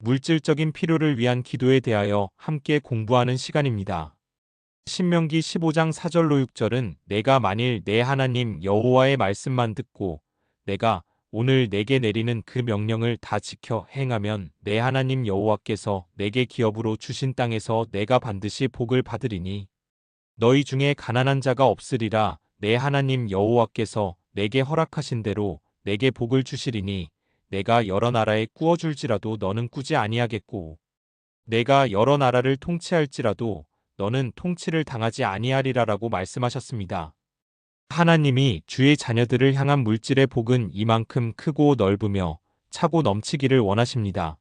물질적인 필요를 위한 기도에 대하여 함께 공부하는 시간입니다. 신명기 15장 4절로 6절은 내가 만일 내 하나님 여호와의 말씀만 듣고 내가 오늘 내게 내리는 그 명령을 다 지켜 행하면 내 하나님 여호와께서 내게 기업으로 주신 땅에서 내가 반드시 복을 받으리니 너희 중에 가난한 자가 없으리라. 내 하나님 여호와께서 내게 허락하신 대로 내게 복을 주시리니 내가 여러 나라에 꾸어줄지라도 너는 꾸지 아니하겠고 내가 여러 나라를 통치할지라도 너는 통치를 당하지 아니하리라라고 말씀하셨습니다. 하나님이 주의 자녀들을 향한 물질의 복은 이만큼 크고 넓으며 차고 넘치기를 원하십니다.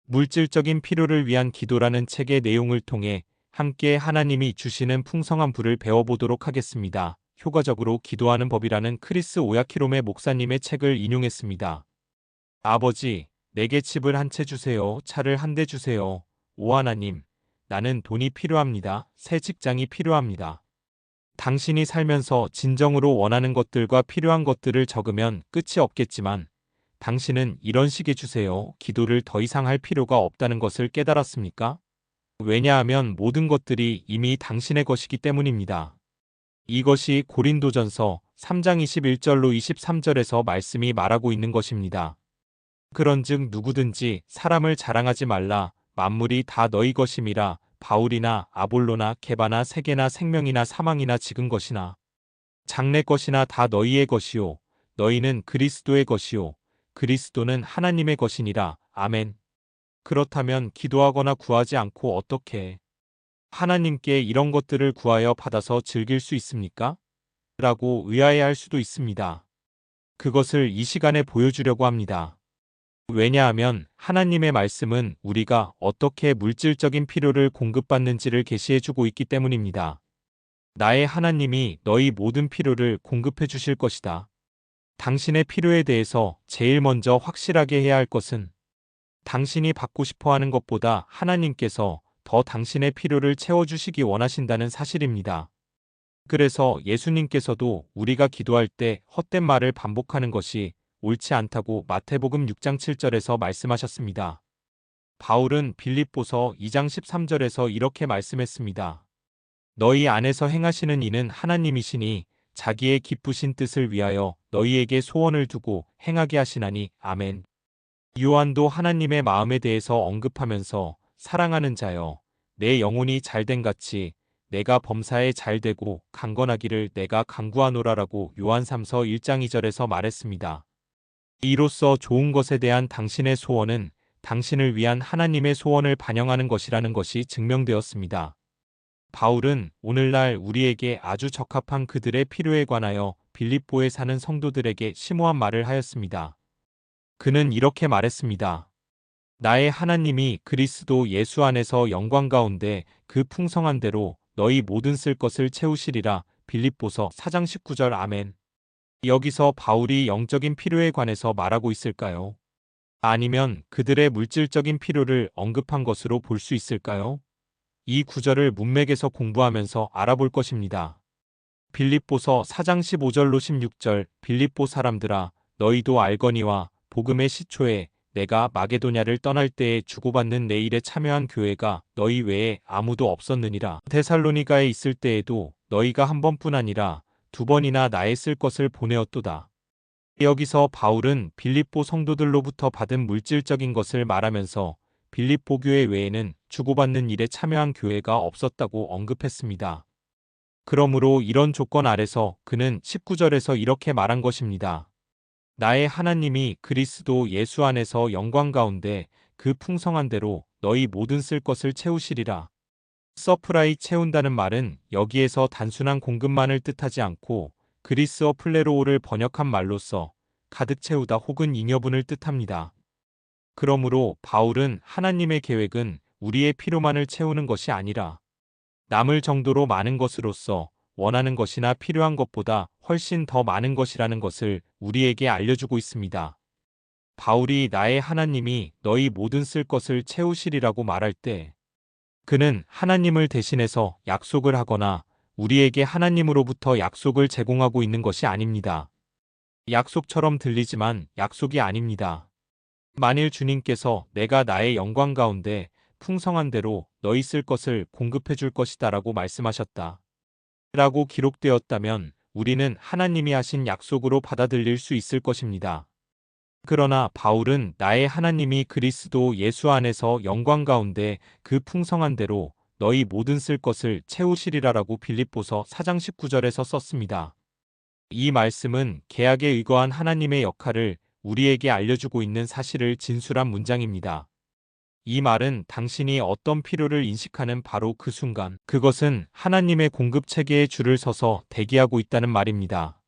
물질적인 필요를 위한 기도라는 책의 내용을 통해 함께 하나님이 주시는 풍성한 부를 배워보도록 하겠습니다. 효과적으로 기도하는 법이라는 크리스 오야키롬의 목사님의 책을 인용했습니다. 아버지, 내게 집을 한 채 주세요. 차를 한 대 주세요. 오 하나님, 나는 돈이 필요합니다. 새 직장이 필요합니다. 당신이 살면서 진정으로 원하는 것들과 필요한 것들을 적으면 끝이 없겠지만 당신은 이런 식의 주세요. 기도를 더 이상 할 필요가 없다는 것을 깨달았습니까? 왜냐하면 모든 것들이 이미 당신의 것이기 때문입니다. 이것이 고린도전서 3장 21절로 23절에서 말씀이 말하고 있는 것입니다. 그런즉 누구든지 사람을 자랑하지 말라. 만물이 다 너희 것임이라. 바울이나 아볼로나 게바나 세계나 생명이나 사망이나 지금 것이나 장래 것이나 다 너희의 것이요 너희는 그리스도의 것이요 그리스도는 하나님의 것이니라. 아멘. 그렇다면 기도하거나 구하지 않고 어떻게 하나님께 이런 것들을 구하여 받아서 즐길 수 있습니까? 라고 의아해할 수도 있습니다. 그것을 이 시간에 보여주려고 합니다. 왜냐하면 하나님의 말씀은 우리가 어떻게 물질적인 필요를 공급받는지를 계시해주고 있기 때문입니다. 나의 하나님이 너희 모든 필요를 공급해 주실 것이다. 당신의 필요에 대해서 제일 먼저 확실하게 해야 할 것은 당신이 받고 싶어 하는 것보다 하나님께서 더 당신의 필요를 채워주시기 원하신다는 사실입니다. 그래서 예수님께서도 우리가 기도할 때 헛된 말을 반복하는 것이 옳지 않다고 마태복음 6장 7절에서 말씀하셨습니다. 바울은 빌립보서 2장 13절에서 이렇게 말씀했습니다. 너희 안에서 행하시는 이는 하나님이시니 자기의 기쁘신 뜻을 위하여 너희에게 소원을 두고 행하게 하시나니. 아멘. 요한도 하나님의 마음에 대해서 언급하면서 사랑하는 자여, 내 영혼이 잘된 같이 내가 범사에 잘되고 강건하기를 내가 간구하노라라고 요한 3서 1장 2절에서 말했습니다. 이로써 좋은 것에 대한 당신의 소원은 당신을 위한 하나님의 소원을 반영하는 것이라는 것이 증명되었습니다. 바울은 오늘날 우리에게 아주 적합한 그들의 필요에 관하여 빌립보에 사는 성도들에게 심오한 말을 하였습니다. 그는 이렇게 말했습니다. 나의 하나님이 그리스도 예수 안에서 영광 가운데 그 풍성한 대로 너희 모든 쓸 것을 채우시리라. 빌립보서 4장 19절. 아멘. 여기서 바울이 영적인 필요에 관해서 말하고 있을까요? 아니면 그들의 물질적인 필요를 언급한 것으로 볼 수 있을까요? 이 구절을 문맥에서 공부하면서 알아볼 것입니다. 빌립보서 4장 15절로 16절. 빌립보 사람들아, 너희도 알거니와 복음의 시초에 내가 마게도냐를 떠날 때에 주고받는 내 일에 참여한 교회가 너희 외에 아무도 없었느니라. 데살로니가에 있을 때에도 너희가 한 번뿐 아니라 두 번이나 나의 쓸 것을 보내었도다. 여기서 바울은 빌립보 성도들로부터 받은 물질적인 것을 말하면서 빌립보 교회 외에는 주고받는 일에 참여한 교회가 없었다고 언급했습니다. 그러므로 이런 조건 아래서 그는 19절에서 이렇게 말한 것입니다. 나의 하나님이 그리스도 예수 안에서 영광 가운데 그 풍성한 대로 너희 모든 쓸 것을 채우시리라. 서프라이 채운다는 말은 여기에서 단순한 공급만을 뜻하지 않고 그리스어 플레로오를 번역한 말로써 가득 채우다 혹은 잉여분을 뜻합니다. 그러므로 바울은 하나님의 계획은 우리의 필요만을 채우는 것이 아니라 남을 정도로 많은 것으로서 원하는 것이나 필요한 것보다 훨씬 더 많은 것이라는 것을 우리에게 알려주고 있습니다. 바울이 나의 하나님이 너희 모든 쓸 것을 채우시리라고 말할 때 그는 하나님을 대신해서 약속을 하거나 우리에게 하나님으로부터 약속을 제공하고 있는 것이 아닙니다. 약속처럼 들리지만 약속이 아닙니다. 만일 주님께서 내가 나의 영광 가운데 풍성한 대로 너희 쓸 것을 공급해 줄 것이다 라고 말씀하셨다. 라고 기록되었다면 우리는 하나님이 하신 약속으로 받아들일 수 있을 것입니다. 그러나 바울은 나의 하나님이 그리스도 예수 안에서 영광 가운데 그 풍성한 대로 너희 모든 쓸 것을 채우시리라라고 빌립보서 4장 19절에서 썼습니다. 이 말씀은 계약에 의거한 하나님의 역할을 우리에게 알려주고 있는 사실을 진술한 문장입니다. 이 말은 당신이 어떤 필요를 인식하는 바로 그 순간, 그것은 하나님의 공급 체계에 줄을 서서 대기하고 있다는 말입니다.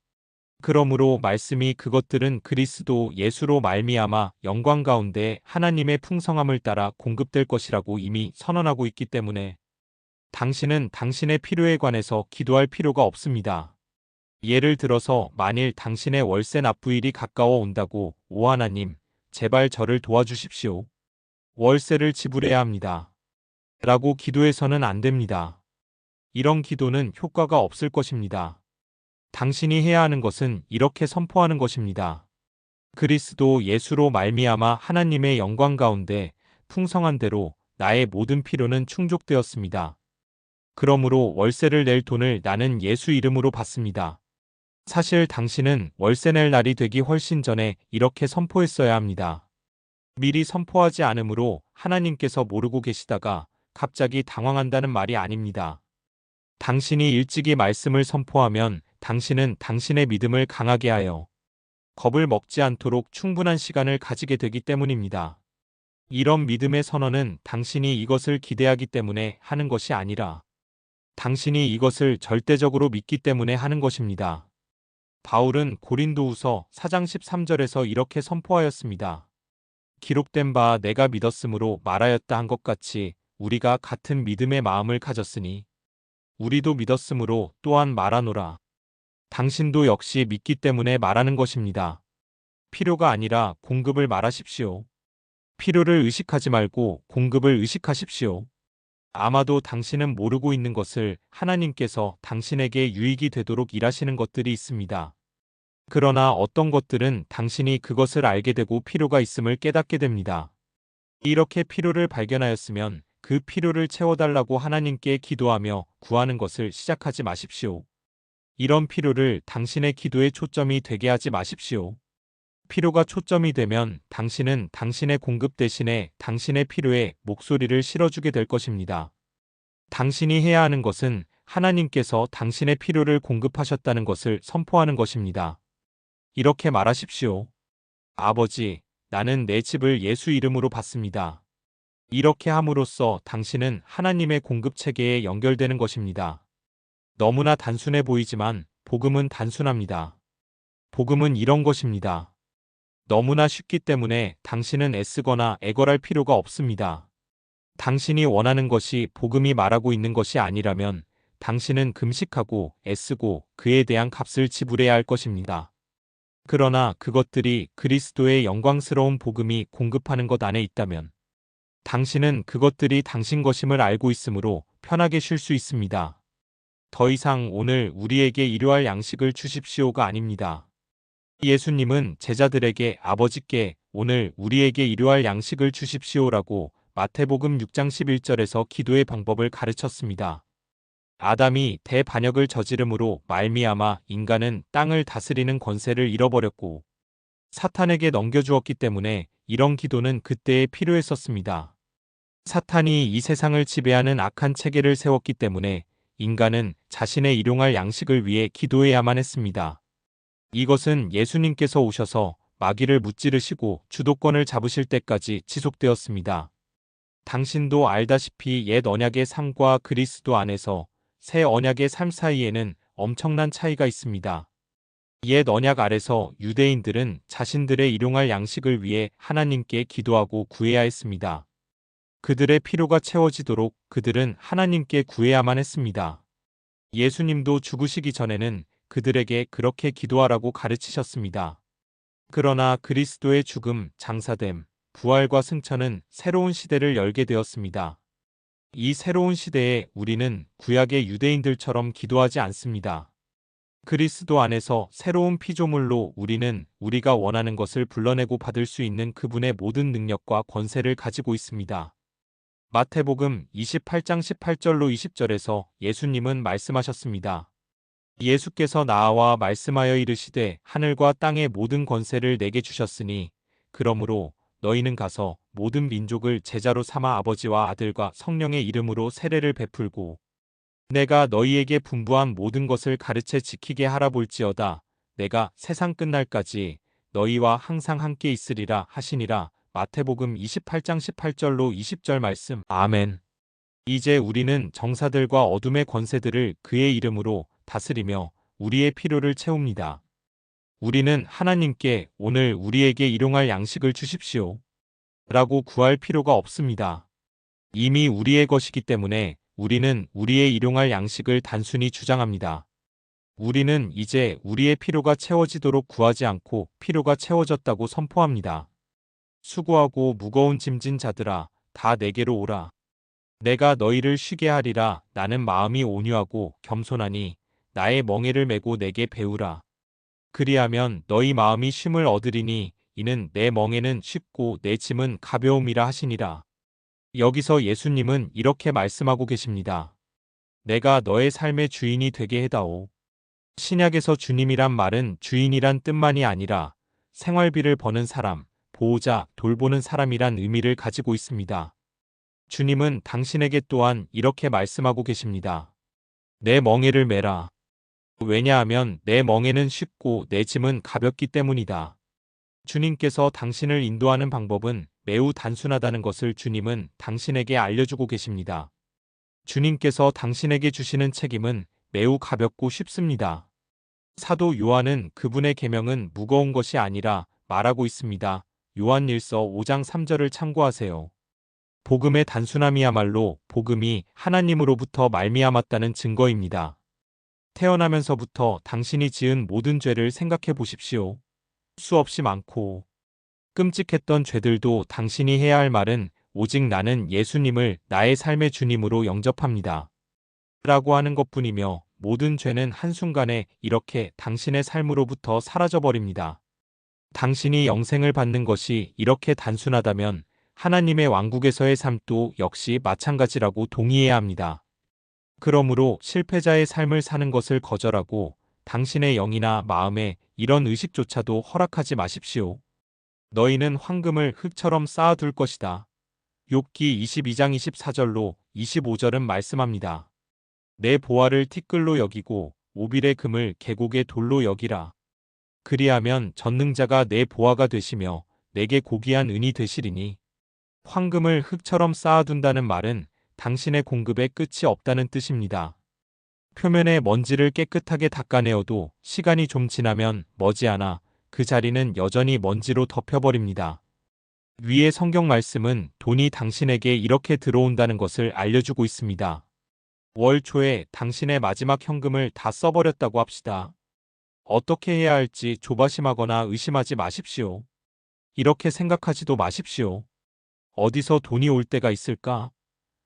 그러므로 말씀이 그것들은 그리스도 예수로 말미암아 영광 가운데 하나님의 풍성함을 따라 공급될 것이라고 이미 선언하고 있기 때문에 당신은 당신의 필요에 관해서 기도할 필요가 없습니다. 예를 들어서 만일 당신의 월세 납부일이 가까워 온다고 오 하나님, 제발 저를 도와주십시오. 월세를 지불해야 합니다. 라고 기도해서는 안 됩니다. 이런 기도는 효과가 없을 것입니다. 당신이 해야 하는 것은 이렇게 선포하는 것입니다. 그리스도 예수로 말미암아 하나님의 영광 가운데 풍성한 대로 나의 모든 필요는 충족되었습니다. 그러므로 월세를 낼 돈을 나는 예수 이름으로 받습니다. 사실 당신은 월세 낼 날이 되기 훨씬 전에 이렇게 선포했어야 합니다. 미리 선포하지 않으므로 하나님께서 모르고 계시다가 갑자기 당황한다는 말이 아닙니다. 당신이 일찍이 말씀을 선포하면 당신은 당신의 믿음을 강하게 하여 겁을 먹지 않도록 충분한 시간을 가지게 되기 때문입니다. 이런 믿음의 선언은 당신이 이것을 기대하기 때문에 하는 것이 아니라 당신이 이것을 절대적으로 믿기 때문에 하는 것입니다. 바울은 고린도후서 4장 13절에서 이렇게 선포하였습니다. 기록된 바 내가 믿었으므로 말하였다 한 것 같이 우리가 같은 믿음의 마음을 가졌으니 우리도 믿었으므로 또한 말하노라. 당신도 역시 믿기 때문에 말하는 것입니다. 필요가 아니라 공급을 말하십시오. 필요를 의식하지 말고 공급을 의식하십시오. 아마도 당신은 모르고 있는 것을 하나님께서 당신에게 유익이 되도록 일하시는 것들이 있습니다. 그러나 어떤 것들은 당신이 그것을 알게 되고 필요가 있음을 깨닫게 됩니다. 이렇게 필요를 발견하였으면 그 필요를 채워달라고 하나님께 기도하며 구하는 것을 시작하지 마십시오. 이런 필요를 당신의 기도의 초점이 되게 하지 마십시오. 필요가 초점이 되면 당신은 당신의 공급 대신에 당신의 필요에 목소리를 실어주게 될 것입니다. 당신이 해야 하는 것은 하나님께서 당신의 필요를 공급하셨다는 것을 선포하는 것입니다. 이렇게 말하십시오. 아버지, 나는 내 집을 예수 이름으로 받습니다. 이렇게 함으로써 당신은 하나님의 공급 체계에 연결되는 것입니다. 너무나 단순해 보이지만 복음은 단순합니다. 복음은 이런 것입니다. 너무나 쉽기 때문에 당신은 애쓰거나 애걸할 필요가 없습니다. 당신이 원하는 것이 복음이 말하고 있는 것이 아니라면 당신은 금식하고 애쓰고 그에 대한 값을 지불해야 할 것입니다. 그러나 그것들이 그리스도의 영광스러운 복음이 공급하는 것 안에 있다면 당신은 그것들이 당신 것임을 알고 있으므로 편하게 쉴 수 있습니다. 더 이상 오늘 우리에게 일용할 양식을 주십시오가 아닙니다. 예수님은 제자들에게 아버지께 오늘 우리에게 일용할 양식을 주십시오라고 마태복음 6장 11절에서 기도의 방법을 가르쳤습니다. 아담이 대반역을 저지름으로 말미암아 인간은 땅을 다스리는 권세를 잃어버렸고 사탄에게 넘겨주었기 때문에 이런 기도는 그때에 필요했었습니다. 사탄이 이 세상을 지배하는 악한 체계를 세웠기 때문에 인간은 자신의 일용할 양식을 위해 기도해야만 했습니다. 이것은 예수님께서 오셔서 마귀를 무찌르시고 주도권을 잡으실 때까지 지속되었습니다. 당신도 알다시피 옛 언약의 삶과 그리스도 안에서 새 언약의 삶 사이에는 엄청난 차이가 있습니다. 옛 언약 아래서 유대인들은 자신들의 일용할 양식을 위해 하나님께 기도하고 구해야 했습니다. 그들의 필요가 채워지도록 그들은 하나님께 구해야만 했습니다. 예수님도 죽으시기 전에는 그들에게 그렇게 기도하라고 가르치셨습니다. 그러나 그리스도의 죽음, 장사됨, 부활과 승천은 새로운 시대를 열게 되었습니다. 이 새로운 시대에 우리는 구약의 유대인들처럼 기도하지 않습니다. 그리스도 안에서 새로운 피조물로 우리는 우리가 원하는 것을 불러내고 받을 수 있는 그분의 모든 능력과 권세를 가지고 있습니다. 마태복음 28장 18절로 20절에서 예수님은 말씀하셨습니다. 예수께서 나와 말씀하여 이르시되 하늘과 땅의 모든 권세를 내게 주셨으니 그러므로 너희는 가서 모든 민족을 제자로 삼아 아버지와 아들과 성령의 이름으로 세례를 베풀고 내가 너희에게 분부한 모든 것을 가르쳐 지키게 하라 볼지어다. 내가 세상 끝날까지 너희와 항상 함께 있으리라 하시니라. 마태복음 28장 18절로 20절 말씀. 아멘. 이제 우리는 정사들과 어둠의 권세들을 그의 이름으로 다스리며 우리의 필요를 채웁니다. 우리는 하나님께 오늘 우리에게 일용할 양식을 주십시오. 라고 구할 필요가 없습니다. 이미 우리의 것이기 때문에 우리는 우리의 일용할 양식을 단순히 주장합니다. 우리는 이제 우리의 필요가 채워지도록 구하지 않고 필요가 채워졌다고 선포합니다. 수고하고 무거운 짐진 자들아, 다 내게로 오라. 내가 너희를 쉬게 하리라. 나는 마음이 온유하고 겸손하니 나의 멍에를 메고 내게 배우라. 그리하면 너희 마음이 쉼을 얻으리니 이는 내 멍에는 쉽고 내 짐은 가벼움이라 하시니라. 여기서 예수님은 이렇게 말씀하고 계십니다. 내가 너의 삶의 주인이 되게 해다오. 신약에서 주님이란 말은 주인이란 뜻만이 아니라 생활비를 버는 사람, 보호자, 돌보는 사람이란 의미를 가지고 있습니다. 주님은 당신에게 또한 이렇게 말씀하고 계십니다. 내 멍에를 메라. 왜냐하면 내 멍에는 쉽고 내 짐은 가볍기 때문이다. 주님께서 당신을 인도하는 방법은 매우 단순하다는 것을 주님은 당신에게 알려주고 계십니다. 주님께서 당신에게 주시는 책임은 매우 가볍고 쉽습니다. 사도 요한은 그분의 계명은 무거운 것이 아니라 말하고 있습니다. 요한일서 5장 3절을 참고하세요. 복음의 단순함이야말로 복음이 하나님으로부터 말미암았다는 증거입니다. 태어나면서부터 당신이 지은 모든 죄를 생각해 보십시오. 수없이 많고 끔찍했던 죄들도 당신이 해야 할 말은 오직 나는 예수님을 나의 삶의 주님으로 영접합니다. 라고 하는 것뿐이며 모든 죄는 한순간에 이렇게 당신의 삶으로부터 사라져버립니다. 당신이 영생을 받는 것이 이렇게 단순하다면 하나님의 왕국에서의 삶도 역시 마찬가지라고 동의해야 합니다. 그러므로 실패자의 삶을 사는 것을 거절하고 당신의 영이나 마음에 이런 의식조차도 허락하지 마십시오. 너희는 황금을 흙처럼 쌓아둘 것이다. 욥기 22장 24절로 25절은 말씀합니다. 내 보화를 티끌로 여기고 오빌의 금을 계곡의 돌로 여기라. 그리하면 전능자가 내 보화가 되시며 내게 고귀한 은이 되시리니 황금을 흙처럼 쌓아둔다는 말은 당신의 공급에 끝이 없다는 뜻입니다. 표면의 먼지를 깨끗하게 닦아내어도 시간이 좀 지나면 머지않아 그 자리는 여전히 먼지로 덮여버립니다. 위의 성경 말씀은 돈이 당신에게 이렇게 들어온다는 것을 알려주고 있습니다. 월 초에 당신의 마지막 현금을 다 써버렸다고 합시다. 어떻게 해야 할지 조바심하거나 의심하지 마십시오. 이렇게 생각하지도 마십시오. 어디서 돈이 올 때가 있을까?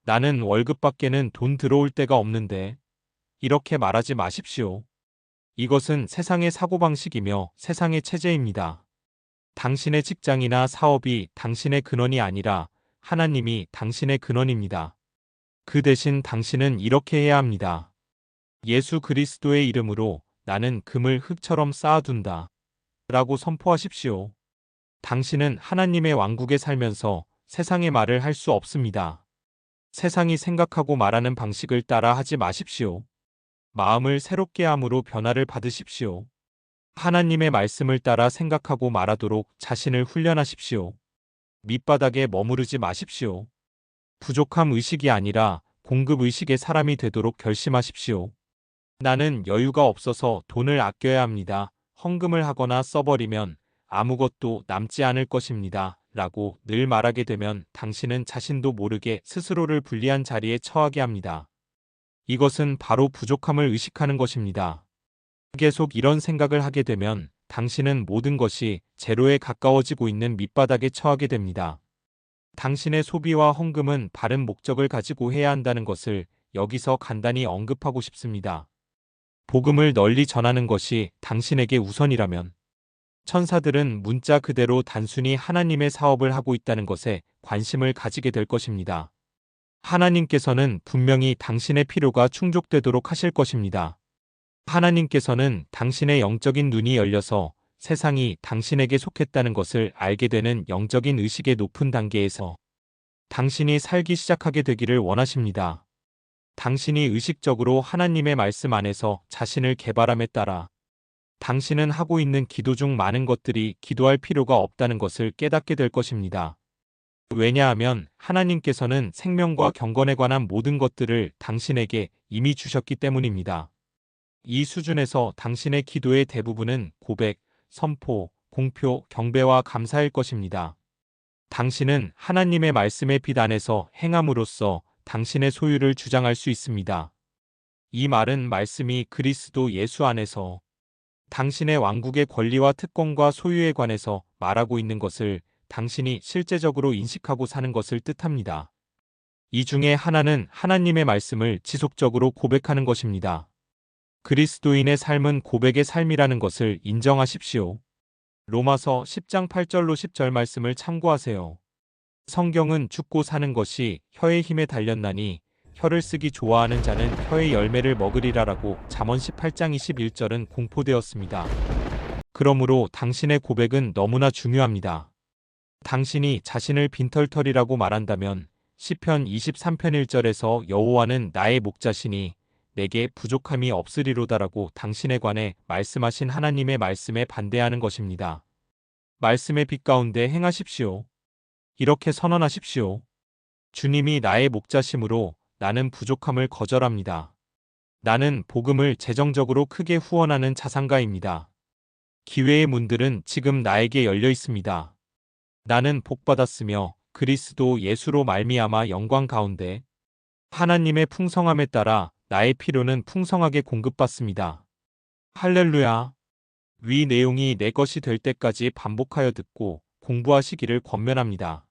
나는 월급밖에는 돈 들어올 때가 없는데. 이렇게 말하지 마십시오. 이것은 세상의 사고방식이며 세상의 체제입니다. 당신의 직장이나 사업이 당신의 근원이 아니라 하나님이 당신의 근원입니다. 그 대신 당신은 이렇게 해야 합니다. 예수 그리스도의 이름으로 나는 금을 흙처럼 쌓아둔다. 라고 선포하십시오. 당신은 하나님의 왕국에 살면서 세상의 말을 할 수 없습니다. 세상이 생각하고 말하는 방식을 따라 하지 마십시오. 마음을 새롭게 함으로 변화를 받으십시오. 하나님의 말씀을 따라 생각하고 말하도록 자신을 훈련하십시오. 밑바닥에 머무르지 마십시오. 부족함 의식이 아니라 공급 의식의 사람이 되도록 결심하십시오. 나는 여유가 없어서 돈을 아껴야 합니다. 헌금을 하거나 써버리면 아무것도 남지 않을 것입니다. 라고 늘 말하게 되면 당신은 자신도 모르게 스스로를 불리한 자리에 처하게 합니다. 이것은 바로 부족함을 의식하는 것입니다. 계속 이런 생각을 하게 되면 당신은 모든 것이 제로에 가까워지고 있는 밑바닥에 처하게 됩니다. 당신의 소비와 헌금은 바른 목적을 가지고 해야 한다는 것을 여기서 간단히 언급하고 싶습니다. 복음을 널리 전하는 것이 당신에게 우선이라면 천사들은 문자 그대로 단순히 하나님의 사업을 하고 있다는 것에 관심을 가지게 될 것입니다. 하나님께서는 분명히 당신의 필요가 충족되도록 하실 것입니다. 하나님께서는 당신의 영적인 눈이 열려서 세상이 당신에게 속했다는 것을 알게 되는 영적인 의식의 높은 단계에서 당신이 살기 시작하게 되기를 원하십니다. 당신이 의식적으로 하나님의 말씀 안에서 자신을 개발함에 따라 당신은 하고 있는 기도 중 많은 것들이 기도할 필요가 없다는 것을 깨닫게 될 것입니다. 왜냐하면 하나님께서는 생명과 경건에 관한 모든 것들을 당신에게 이미 주셨기 때문입니다. 이 수준에서 당신의 기도의 대부분은 고백, 선포, 공표, 경배와 감사일 것입니다. 당신은 하나님의 말씀의 빛 안에서 행함으로써 당신의 소유를 주장할 수 있습니다. 이 말은 말씀이 그리스도 예수 안에서 당신의 왕국의 권리와 특권과 소유에 관해서 말하고 있는 것을 당신이 실제적으로 인식하고 사는 것을 뜻합니다. 이 중에 하나는 하나님의 말씀을 지속적으로 고백하는 것입니다. 그리스도인의 삶은 고백의 삶이라는 것을 인정하십시오. 로마서 10장 8절로 10절 말씀을 참고하세요. 성경은 죽고 사는 것이 혀의 힘에 달렸나니 혀를 쓰기 좋아하는 자는 혀의 열매를 먹으리라라고 잠언 18장 21절은 공포되었습니다. 그러므로 당신의 고백은 너무나 중요합니다. 당신이 자신을 빈털털이라고 말한다면 시편 23편 1절에서 여호와는 나의 목자시니 내게 부족함이 없으리로다라고 당신에 관해 말씀하신 하나님의 말씀에 반대하는 것입니다. 말씀의 빛 가운데 행하십시오. 이렇게 선언하십시오. 주님이 나의 목자심으로 나는 부족함을 거절합니다. 나는 복음을 재정적으로 크게 후원하는 자산가입니다. 기회의 문들은 지금 나에게 열려 있습니다. 나는 복받았으며 그리스도 예수로 말미암아 영광 가운데 하나님의 풍성함에 따라 나의 필요는 풍성하게 공급받습니다. 할렐루야. 위 내용이 내 것이 될 때까지 반복하여 듣고 공부하시기를 권면합니다.